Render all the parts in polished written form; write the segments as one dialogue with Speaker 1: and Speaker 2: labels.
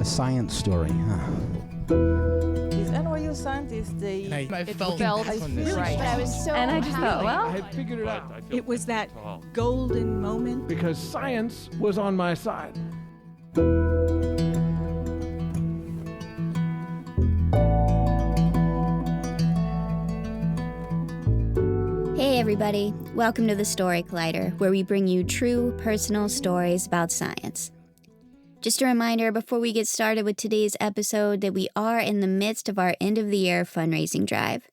Speaker 1: A science story, huh?
Speaker 2: These NYU scientists,
Speaker 3: I felt
Speaker 2: really
Speaker 3: right.
Speaker 2: strong.
Speaker 4: I was so
Speaker 5: And I just thought, well,
Speaker 6: I had figured it out
Speaker 4: It was that golden moment.
Speaker 6: because science was on my side.
Speaker 7: Hey everybody, welcome to the Story Collider, where we bring you true, personal stories about science. Just a reminder before we get started with today's episode that we are in the midst of our end-of-the-year fundraising drive.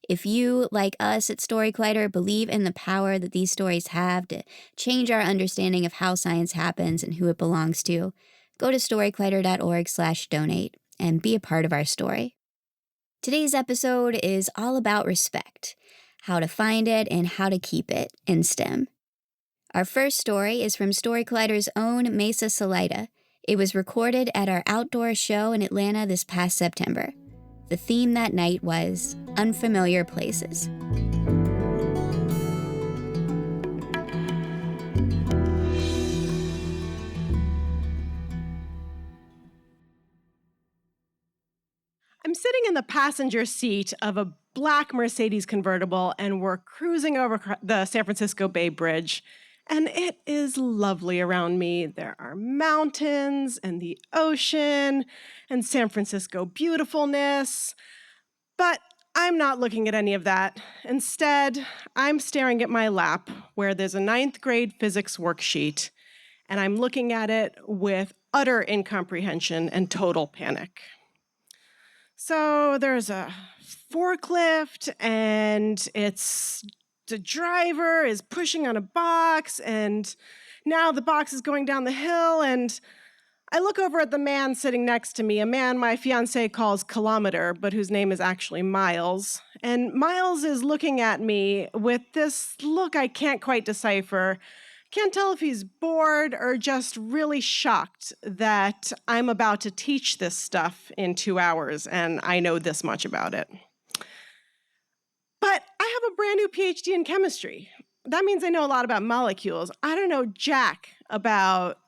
Speaker 7: If you, like us at Story Collider, believe in the power that these stories have to change our understanding of how science happens and who it belongs to, go to storycollider.org/donate and be a part of our story. Today's episode is all about respect, how to find it and how to keep it in STEM. Our first story is from Story Collider's own Meisa Salaita. It was recorded at our outdoor show in Atlanta this past September. The theme that night was unfamiliar places.
Speaker 8: I'm sitting in the passenger seat of a black Mercedes convertible, and we're cruising over the San Francisco Bay Bridge. And it is lovely around me. There are mountains and the ocean and San Francisco beautifulness. But I'm not looking at any of that. Instead, I'm staring at my lap where there's a 9th grade physics worksheet, and I'm looking at it with utter incomprehension and total panic. So there's a forklift, and the driver is pushing on a box, and now the box is going down the hill, and I look over at the man sitting next to me, a man my fiance calls Kilometer, but whose name is actually Miles. And Miles is looking at me with this look I can't quite decipher. Can't tell if he's bored or just really shocked that I'm about to teach this stuff in 2 hours, and I know this much about it. But I have a brand new Ph.D. in chemistry. That means I know a lot about molecules. I don't know jack about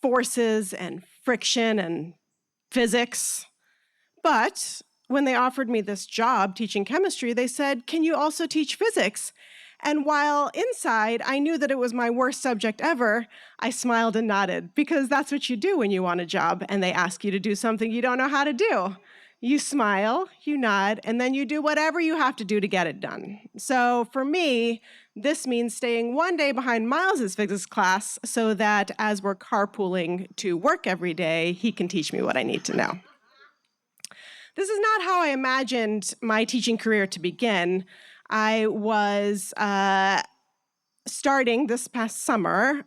Speaker 8: forces and friction and physics. But when they offered me this job teaching chemistry, they said, "Can you also teach physics?" And while inside I knew that it was my worst subject ever, I smiled and nodded, because that's what you do when you want a job and they ask you to do something you don't know how to do. You smile, you nod, and then you do whatever you have to do to get it done. So for me, this means staying one day behind Miles's physics class so that as we're carpooling to work every day, he can teach me what I need to know. This is not how I imagined my teaching career to begin. I was starting this past summer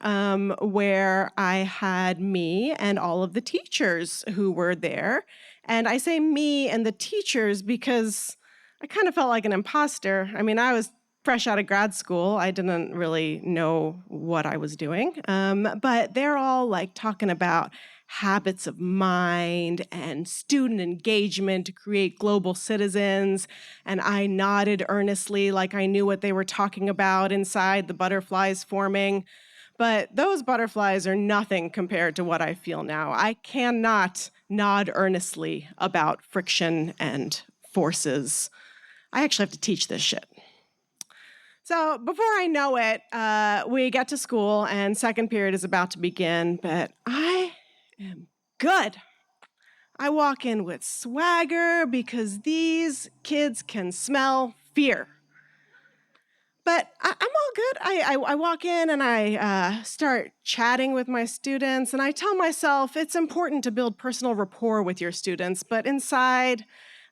Speaker 8: where I had me and all of the teachers who were there. And I say me and the teachers because I kind of felt like an imposter. I mean, I was fresh out of grad school. I didn't really know what I was doing. But they're all like talking about habits of mind and student engagement to create global citizens. And I nodded earnestly like I knew what they were talking about inside the butterflies forming. But those butterflies are nothing compared to what I feel now. I cannot nod earnestly about friction and forces. I actually have to teach this shit. So before I know it, we get to school and second period is about to begin, but I am good. I walk in with swagger because these kids can smell fear. But I'm all good. I walk in and I start chatting with my students, and I tell myself it's important to build personal rapport with your students, but inside,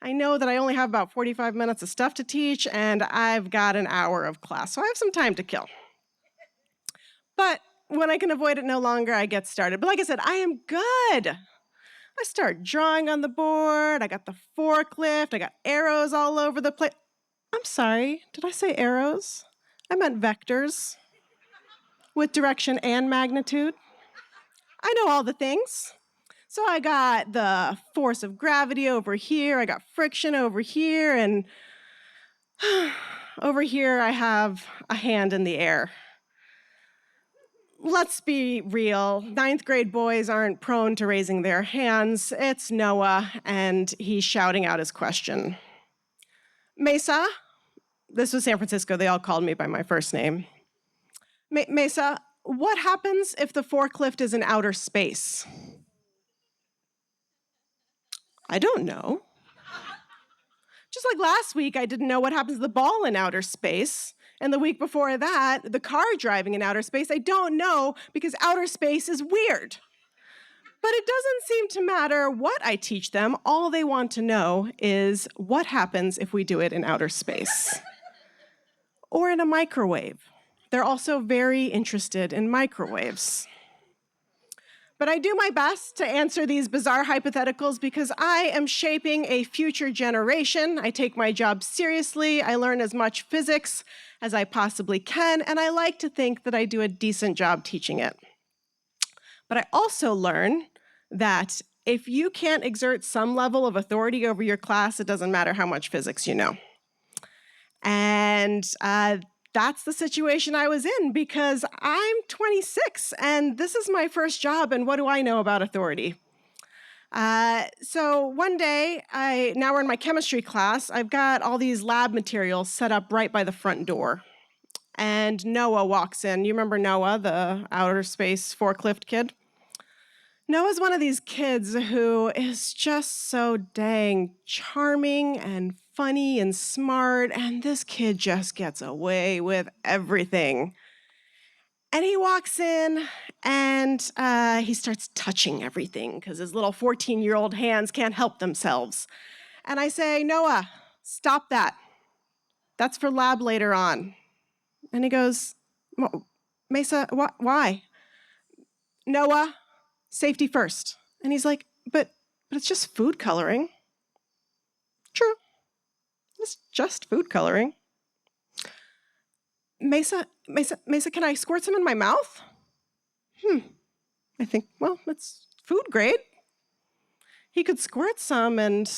Speaker 8: I know that I only have about 45 minutes of stuff to teach, and I've got an hour of class, so I have some time to kill. But when I can avoid it no longer, I get started. But like I said, I am good. I start drawing on the board. I got the forklift. I got arrows all over the place. I'm sorry, did I say arrows? I meant vectors with direction and magnitude. I know all the things. So I got the force of gravity over here, I got friction over here, and over here I have a hand in the air. let's be real. 9th grade boys aren't prone to raising their hands. It's Noah, and he's shouting out his question. Meisa, this was San Francisco. They all called me by my first name. Meisa, what happens if the forklift is in outer space? I don't know. Just like last week, I didn't know what happens to the ball in outer space. And the week before that, the car driving in outer space, I don't know because outer space is weird. But it doesn't seem to matter what I teach them. All they want to know is what happens if we do it in outer space or in a microwave. They're also very interested in microwaves. But I do my best to answer these bizarre hypotheticals because I am shaping a future generation. I take my job seriously. I learn as much physics as I possibly can, and I like to think that I do a decent job teaching it. But I also learn that if you can't exert some level of authority over your class, it doesn't matter how much physics you know. And that's the situation I was in because I'm 26 and this is my first job, and what do I know about authority? So one day, now we're in my chemistry class, I've got all these lab materials set up right by the front door. And Noah walks in. You remember Noah, the outer space forklift kid? Noah's one of these kids who is just so dang charming and funny and smart, and this kid just gets away with everything. And he walks in and he starts touching everything because his little 14-year-old hands can't help themselves. And I say, Noah, stop that. That's for lab later on. And he goes, Meisa, why? Noah, safety first. And he's like, but it's just food coloring. True. It's just food coloring. Meisa, can I squirt some in my mouth? I think, well, it's food grade. He could squirt some and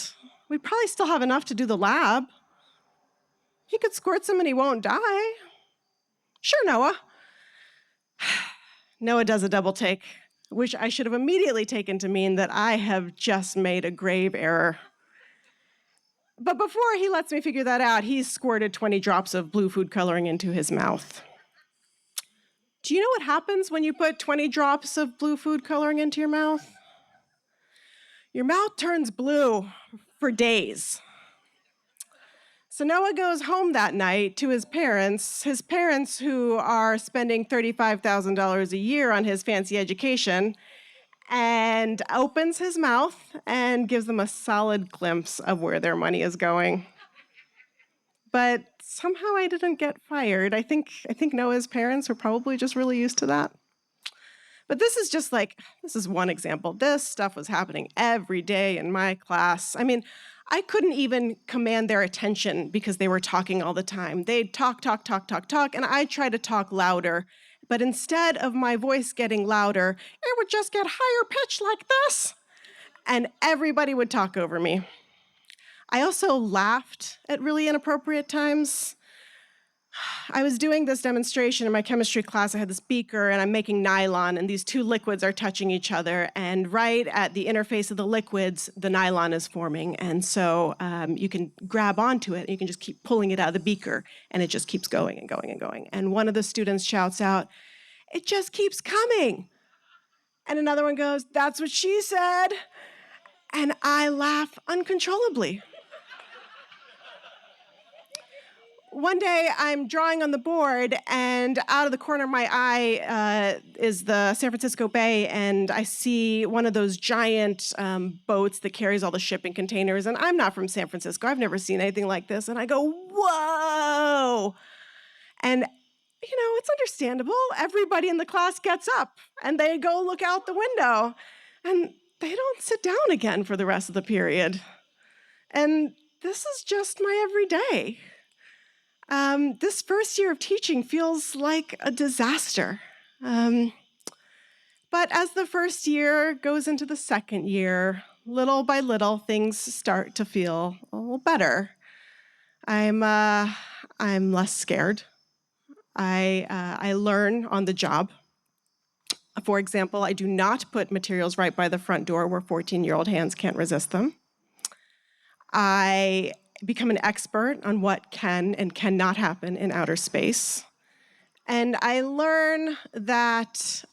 Speaker 8: we'd probably still have enough to do the lab. He could squirt some and he won't die. Sure, Noah. Noah does a double take, which I should have immediately taken to mean that I have just made a grave error. But before he lets me figure that out, he's squirted 20 drops of blue food coloring into his mouth. Do you know what happens when you put 20 drops of blue food coloring into your mouth? Your mouth turns blue for days. So Noah goes home that night to his parents who are spending $35,000 a year on his fancy education, and opens his mouth and gives them a solid glimpse of where their money is going. But somehow I didn't get fired. I think Noah's parents were probably just really used to that. But this is one example. This stuff was happening every day in my class. I mean, I couldn't even command their attention because they were talking all the time. They'd talk, and I'd try to talk louder. But instead of my voice getting louder, it would just get higher pitched like this. And everybody would talk over me. I also laughed at really inappropriate times. I was doing this demonstration in my chemistry class. I had this beaker and I'm making nylon and these two liquids are touching each other. And right at the interface of the liquids, the nylon is forming. And so you can grab onto it and you can just keep pulling it out of the beaker and it just keeps going and going and going. And one of the students shouts out, "It just keeps coming." And another one goes, "That's what she said." And I laugh uncontrollably. One day, I'm drawing on the board, and out of the corner of my eye is the San Francisco Bay, and I see one of those giant boats that carries all the shipping containers, and I'm not from San Francisco. I've never seen anything like this, and I go, "Whoa!" And, it's understandable. Everybody in the class gets up, and they go look out the window, and they don't sit down again for the rest of the period. And this is just my everyday. This first year of teaching feels like a disaster. But as the first year goes into the second year, little by little, things start to feel a little better. I'm less scared. I learn on the job. For example, I do not put materials right by the front door where 14-year-old hands can't resist them. I become an expert on what can and cannot happen in outer space. And I learn that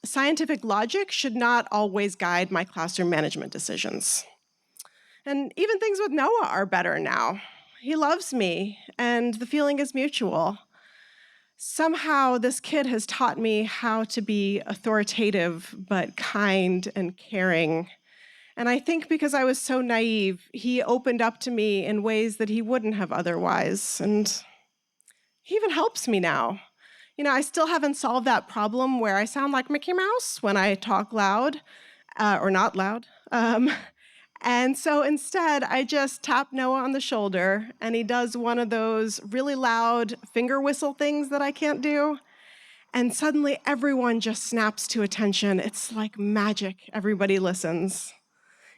Speaker 8: scientific logic should not always guide my classroom management decisions. And even things with Noah are better now. He loves me, and the feeling is mutual. Somehow, this kid has taught me how to be authoritative, but kind and caring. And I think because I was so naive, he opened up to me in ways that he wouldn't have otherwise. And he even helps me now. I still haven't solved that problem where I sound like Mickey Mouse when I talk loud, or not loud. And so instead, I just tap Noah on the shoulder, and he does one of those really loud finger whistle things that I can't do. And suddenly, everyone just snaps to attention. It's like magic. Everybody listens.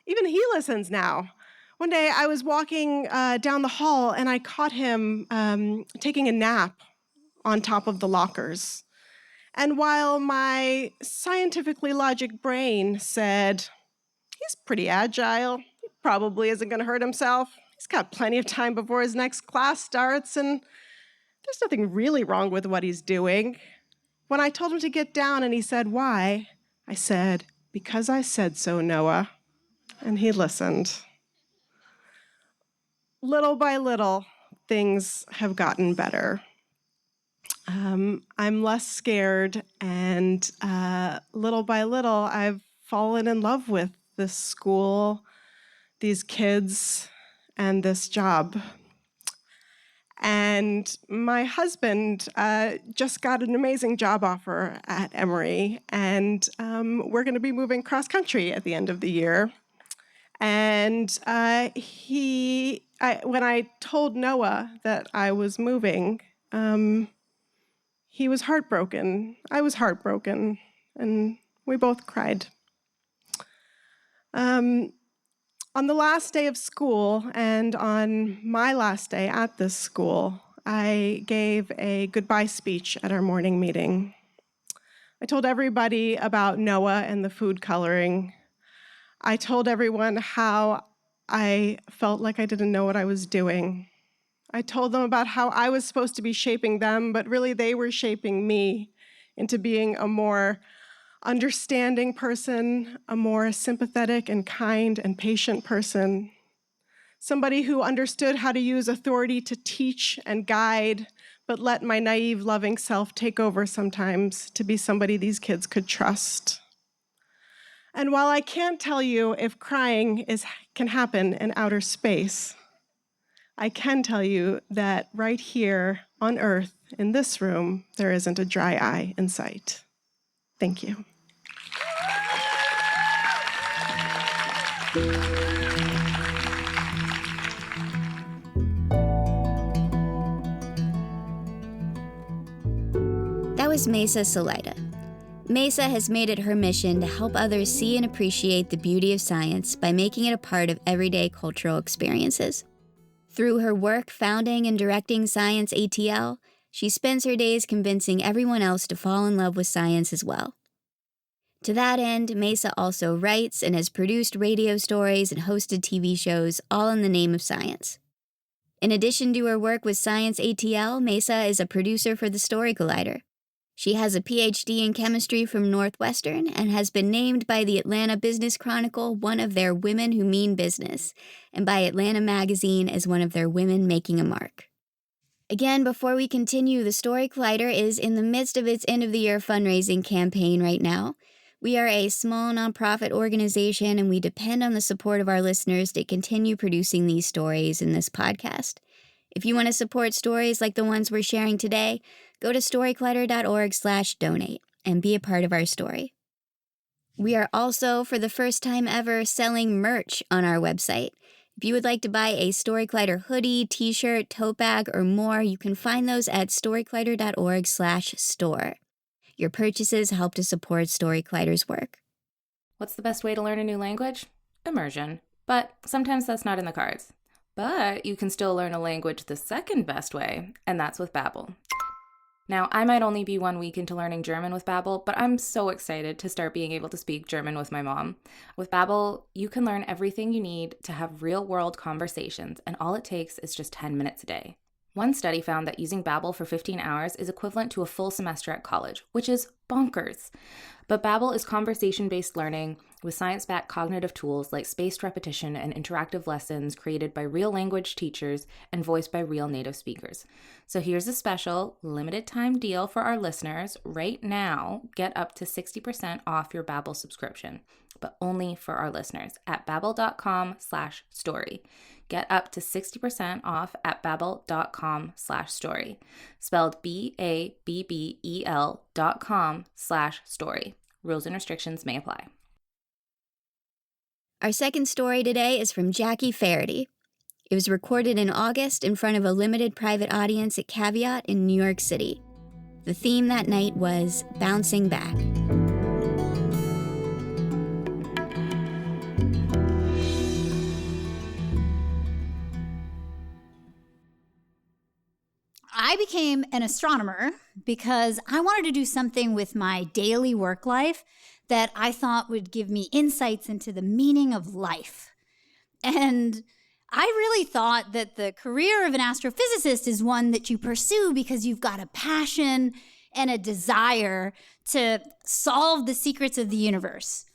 Speaker 8: Even he listens now. One day, I was walking down the hall, and I caught him taking a nap on top of the lockers. And while my scientifically logic brain said, he's pretty agile, he probably isn't going to hurt himself, he's got plenty of time before his next class starts, and there's nothing really wrong with what he's doing. When I told him to get down and he said, why? I said, because I said so, Noah. And he listened. Little by little, things have gotten better. I'm less scared, and little by little, I've fallen in love with this school, these kids, and this job. And my husband just got an amazing job offer at Emory, and we're going to be moving cross-country at the end of the year. And when I told Noah that I was moving, he was heartbroken. I was heartbroken, and we both cried. On the last day of school, and on my last day at this school, I gave a goodbye speech at our morning meeting. I told everybody about Noah and the food coloring. I told everyone how I felt like I didn't know what I was doing. I told them about how I was supposed to be shaping them, but really they were shaping me into being a more understanding person, a more sympathetic and kind and patient person, somebody who understood how to use authority to teach and guide, but let my naive, loving self take over sometimes to be somebody these kids could trust. And while I can't tell you if crying can happen in outer space, I can tell you that right here on Earth, in this room, there isn't a dry eye in sight. Thank you.
Speaker 7: That was Meisa Salaita. Meisa has made it her mission to help others see and appreciate the beauty of science by making it a part of everyday cultural experiences. Through her work founding and directing Science ATL, she spends her days convincing everyone else to fall in love with science as well. To that end, Meisa also writes and has produced radio stories and hosted TV shows, all in the name of science. In addition to her work with Science ATL, Meisa is a producer for the Story Collider. She has a Ph.D. in chemistry from Northwestern and has been named by the Atlanta Business Chronicle one of their Women Who Mean Business, and by Atlanta Magazine as one of their Women Making a Mark. Again, before we continue, the Story Collider is in the midst of its end-of-the-year fundraising campaign right now. We are a small nonprofit organization, and we depend on the support of our listeners to continue producing these stories in this podcast. If you want to support stories like the ones we're sharing today, go to storycollider.org/donate and be a part of our story. We are also, for the first time ever, selling merch on our website. If you would like to buy a Story Collider hoodie, t-shirt, tote bag, or more, you can find those at storycollider.org/store. Your purchases help to support Story Collider's work.
Speaker 1: What's the best way to learn a new language? Immersion. But sometimes that's not in the cards. But you can still learn a language the second best way, and that's with Babbel. Now, I might only be 1 week into learning German with Babbel, but I'm so excited to start being able to speak German with my mom. With Babbel, you can learn everything you need to have real-world conversations, and all it takes is just 10 minutes a day. One study found that using Babbel for 15 hours is equivalent to a full semester at college, which is bonkers. But Babbel is conversation-based learning with science-backed cognitive tools like spaced repetition and interactive lessons created by real language teachers and voiced by real native speakers. So here's a special limited-time deal for our listeners. Right now, get up to 60% off your Babbel subscription, but only for our listeners at babbel.com/story. Get up to 60% off at babbel.com/story. Spelled BABBEL.com/story. Rules and restrictions may apply.
Speaker 7: Our second story today is from Jackie Faherty. It was recorded in August in front of a limited private audience at Caveat in New York City. The theme that night was bouncing back.
Speaker 3: I became an astronomer because I wanted to do something with my daily work life that I thought would give me insights into the meaning of life. And I really thought that the career of an astrophysicist is one that you pursue because you've got a passion and a desire to solve the secrets of the universe.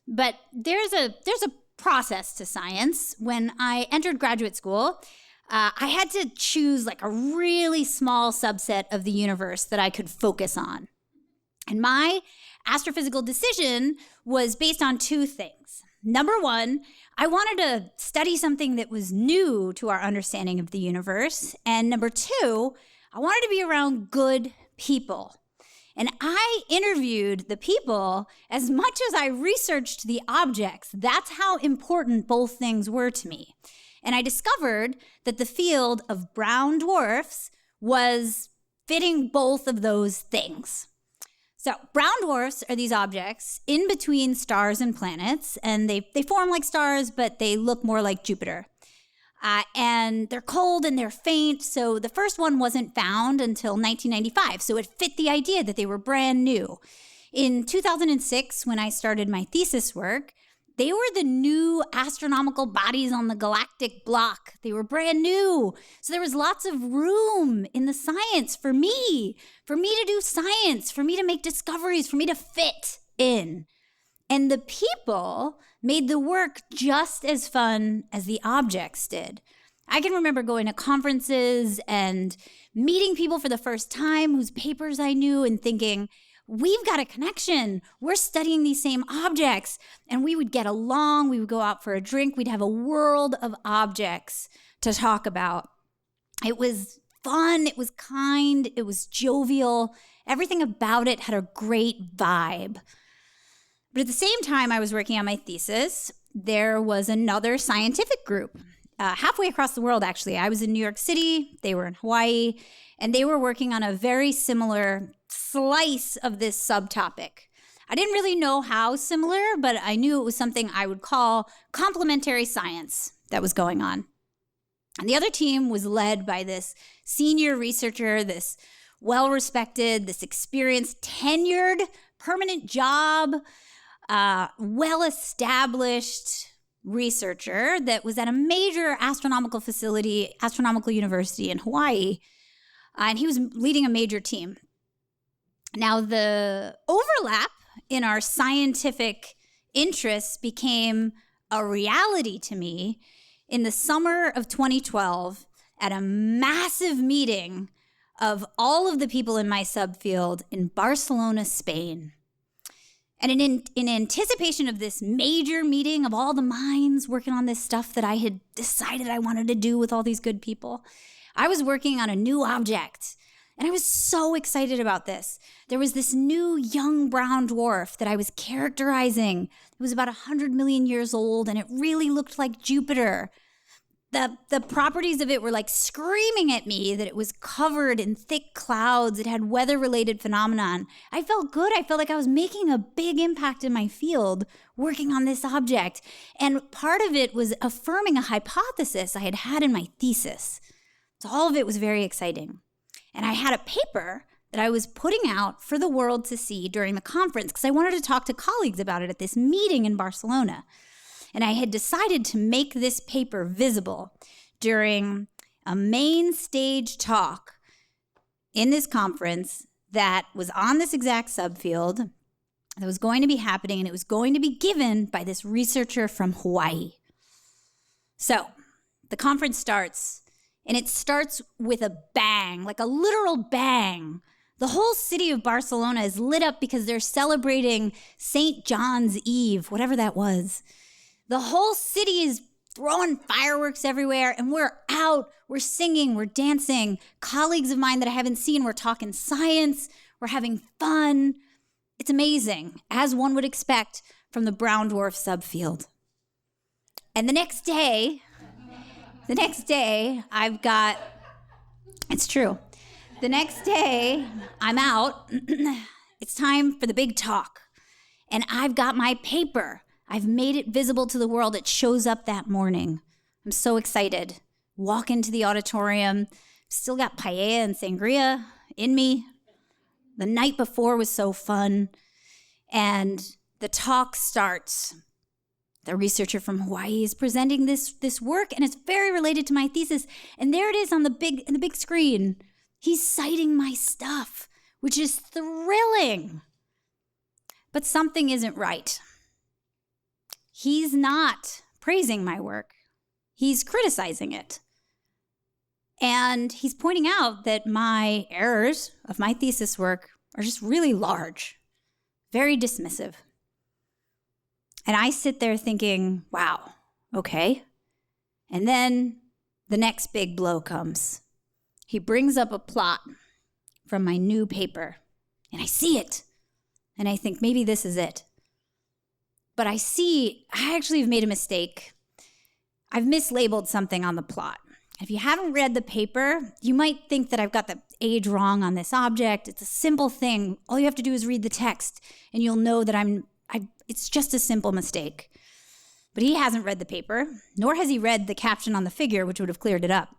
Speaker 3: But there's a process to science. When I entered graduate school, I had to choose like a really small subset of the universe that I could focus on. And my astrophysical decision was based on two things. Number one, I wanted to study something that was new to our understanding of the universe. And number two, I wanted to be around good people. And I interviewed the people as much as I researched the objects. That's how important both things were to me. And I discovered that the field of brown dwarfs was fitting both of those things. So brown dwarfs are these objects in between stars and planets, and they form like stars, but they look more like Jupiter. And they're cold and they're faint, so the first one wasn't found until 1995, so it fit the idea that they were brand new. In 2006, when I started my thesis work, they were the new astronomical bodies on the galactic block. They were brand new. So there was lots of room in the science for me to do science, for me to make discoveries, for me to fit in. And the people made the work just as fun as the objects did. I can remember going to conferences and meeting people for the first time whose papers I knew and thinking, we've got a connection. We're studying these same objects. And we would get along. We would go out for a drink. We'd have a world of objects to talk about. It was fun. It was kind. It was jovial. Everything about it had a great vibe. But at the same time I was working on my thesis, there was another scientific group halfway across the world, actually. I was in New York City. They were in Hawaii. And they were working on a very similar slice of this subtopic. I didn't really know how similar, but I knew it was something I would call complementary science that was going on. And the other team was led by this senior researcher, this well-respected, this experienced, tenured, permanent job, well-established researcher that was at a major astronomical facility, astronomical university in Hawaii. And he was leading a major team. Now, the overlap in our scientific interests became a reality to me in the summer of 2012 at a massive meeting of all of the people in my subfield in Barcelona, Spain. And in anticipation of this major meeting of all the minds working on this stuff that I had decided I wanted to do with all these good people, I was working on a new object, and I was so excited about this. There was this new young brown dwarf that I was characterizing. It was about 100 million years old, and it really looked like Jupiter. The properties of it were like screaming at me that it was covered in thick clouds. It had weather-related phenomenon. I felt good. I felt like I was making a big impact in my field working on this object. And part of it was affirming a hypothesis I had in my thesis. So all of it was very exciting. And I had a paper that I was putting out for the world to see during the conference because I wanted to talk to colleagues about it at this meeting in Barcelona. And I had decided to make this paper visible during a main stage talk in this conference that was on this exact subfield that was going to be happening, and it was going to be given by this researcher from Hawaii. So the conference starts, and it starts with a bang, like a literal bang. The whole city of Barcelona is lit up because they're celebrating St. John's Eve, whatever that was. The whole city is throwing fireworks everywhere, and we're out, we're singing, we're dancing. Colleagues of mine that I haven't seen, we're talking science, we're having fun. It's amazing, as one would expect from the brown dwarf subfield. And the next day, it's true. The next day, I'm out. It's time for the big talk. And I've got my paper. I've made it visible to the world. It shows up that morning. I'm so excited. Walk into the auditorium. Still got paella and sangria in me. The night before was so fun. And the talk starts. The researcher from Hawaii is presenting this work, and it's very related to my thesis. And there it is on the big screen. He's citing my stuff, which is thrilling. But something isn't right. He's not praising my work. He's criticizing it. And he's pointing out that my errors of my thesis work are just really large, very dismissive. And I sit there thinking, wow, okay. And then the next big blow comes. He brings up a plot from my new paper, and I see it. And I think maybe this is it. But I actually have made a mistake. I've mislabeled something on the plot. If you haven't read the paper, you might think that I've got the age wrong on this object. It's a simple thing. All you have to do is read the text, and you'll know that it's just a simple mistake. But he hasn't read the paper, nor has he read the caption on the figure, which would have cleared it up.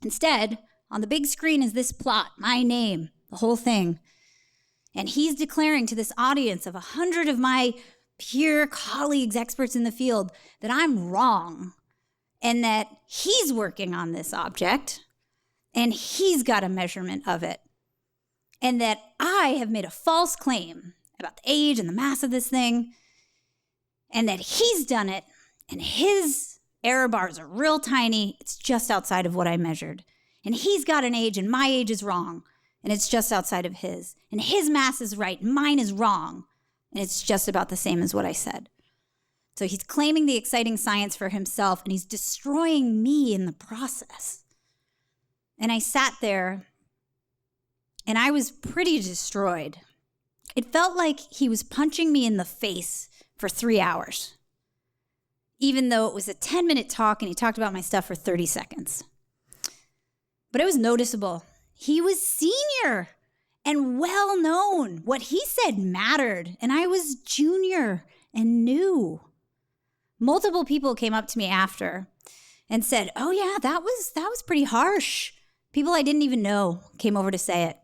Speaker 3: Instead, on the big screen is this plot, my name, the whole thing. And he's declaring to this audience of 100 of my peer colleagues, experts in the field, that I'm wrong and that he's working on this object and he's got a measurement of it and that I have made a false claim about the age and the mass of this thing and that he's done it and his error bars are real tiny. It's just outside of what I measured. And he's got an age and my age is wrong and it's just outside of his. And his mass is right and mine is wrong. And it's just about the same as what I said. So he's claiming the exciting science for himself, and he's destroying me in the process. And I sat there, and I was pretty destroyed. It felt like he was punching me in the face for 3 hours, even though it was a 10-minute talk, and he talked about my stuff for 30 seconds. But it was noticeable. He was senior and well known. What he said mattered, and I was junior and new. Multiple people came up to me after and said, oh yeah, that was pretty harsh. People I didn't even know came over to say it.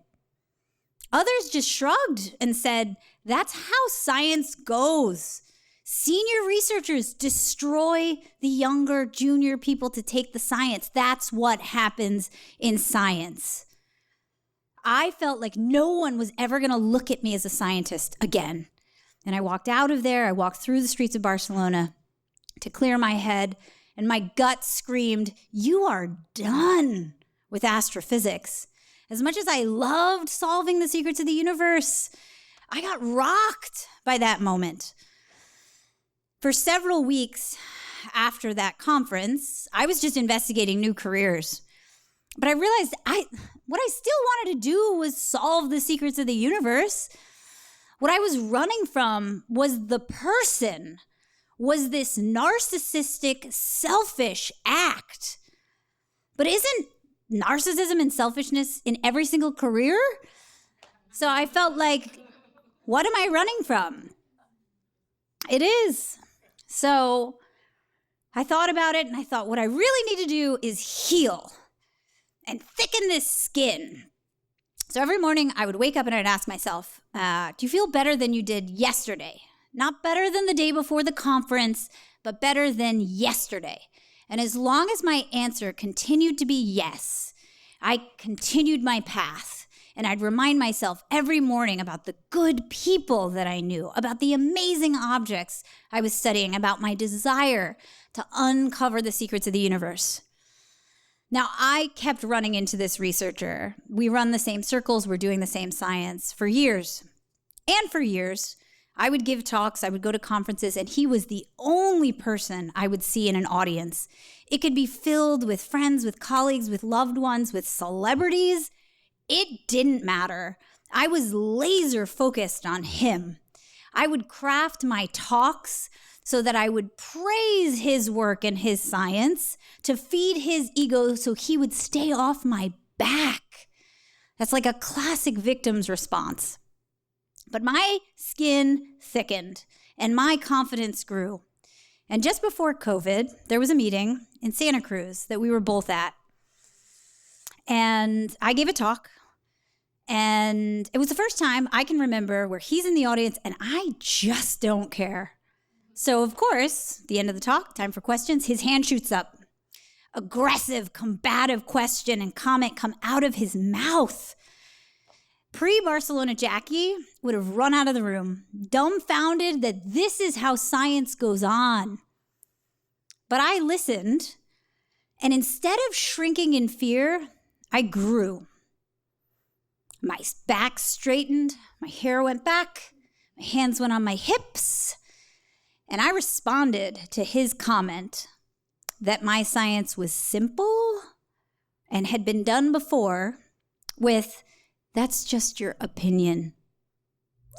Speaker 3: Others just shrugged and said, that's how science goes. Senior researchers destroy the younger junior people to take the science. That's what happens in science. I felt like no one was ever going to look at me as a scientist again. And I walked out of there. I walked through the streets of Barcelona to clear my head, and my gut screamed, you are done with astrophysics. As much as I loved solving the secrets of the universe, I got rocked by that moment. For several weeks after that conference, I was just investigating new careers. But I realized what I still wanted to do was solve the secrets of the universe. What I was running from was the person, was this narcissistic, selfish act. But isn't narcissism and selfishness in every single career? So I felt like, what am I running from? It is. So I thought about it and I thought, what I really need to do is heal and thicken this skin So every morning I would wake up and I'd ask myself, do you feel better than you did yesterday? Not better than the day before the conference, but better than yesterday. And as long as my answer continued to be yes, I continued my path. And I'd remind myself every morning about the good people that I knew, about the amazing objects I was studying, about my desire to uncover the secrets of the universe. Now, I kept running into this researcher. We run the same circles, we're doing the same science for years. And for years, I would give talks, I would go to conferences, and he was the only person I would see in an audience. It could be filled with friends, with colleagues, with loved ones, with celebrities. It didn't matter. I was laser focused on him. I would craft my talks so that I would praise his work and his science to feed his ego so he would stay off my back. That's like a classic victim's response. But my skin thickened and my confidence grew. And just before COVID, there was a meeting in Santa Cruz that we were both at. And I gave a talk. And it was the first time I can remember where he's in the audience and I just don't care. So, of course, the end of the talk, time for questions, his hand shoots up. Aggressive, combative question and comment come out of his mouth. Pre-Barcelona Jackie would have run out of the room, dumbfounded that this is how science goes on. But I listened, and instead of shrinking in fear, I grew. My back straightened, my hair went back, my hands went on my hips, and I responded to his comment that my science was simple and had been done before with, "That's just your opinion.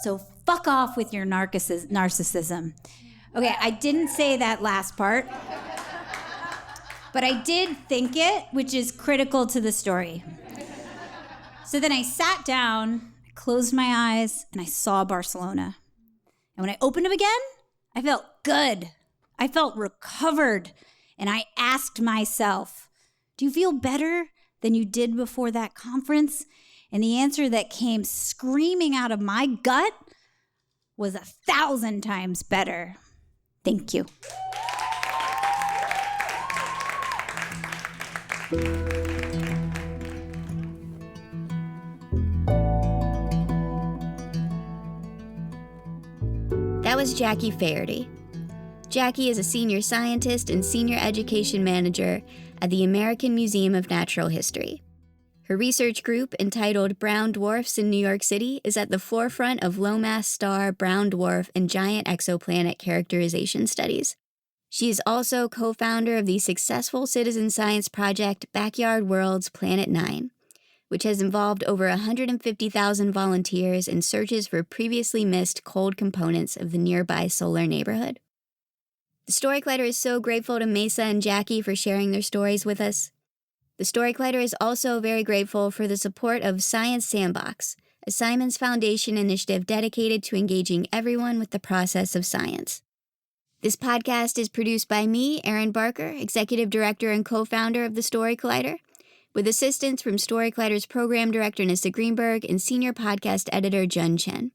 Speaker 3: So fuck off with your narcissism." Okay, I didn't say that last part, but I did think it, which is critical to the story. So then I sat down, I closed my eyes, and I saw Barcelona. And when I opened them again, I felt good. I felt recovered. And I asked myself, do you feel better than you did before that conference? And the answer that came screaming out of my gut was 1,000 times better. Thank you.
Speaker 7: That was Jackie Faherty. Jackie is a senior scientist and senior education manager at the American Museum of Natural History. Her research group, entitled Brown Dwarfs in New York City, is at the forefront of low-mass star, brown dwarf, and giant exoplanet characterization studies. She is also co-founder of the successful citizen science project Backyard World's Planet 9, which has involved over 150,000 volunteers in searches for previously missed cold components of the nearby solar neighborhood. The Story Collider is so grateful to Meisa and Jackie for sharing their stories with us. The Story Collider is also very grateful for the support of Science Sandbox, a Simons Foundation initiative dedicated to engaging everyone with the process of science. This podcast is produced by me, Erin Barker, Executive Director and co-founder of The Story Collider, with assistance from Story Collider's Program Director Nissa Greenberg and Senior Podcast Editor Jun Chen.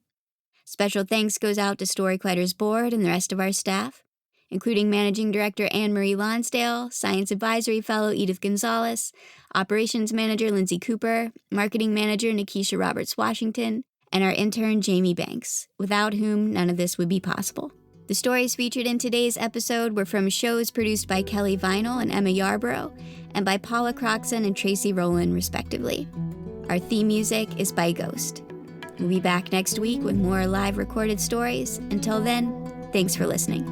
Speaker 7: Special thanks goes out to Story Collider's board and the rest of our staff, including Managing Director Anne-Marie Lonsdale, Science Advisory Fellow Edith Gonzalez, Operations Manager Lindsay Cooper, Marketing Manager Nikisha Roberts-Washington, and our intern Jamie Banks, without whom none of this would be possible. The stories featured in today's episode were from shows produced by Kelly Vinyl and Emma Yarborough, and by Paula Croxon and Tracy Rowland, respectively. Our theme music is by Ghost. We'll be back next week with more live recorded stories. Until then, thanks for listening.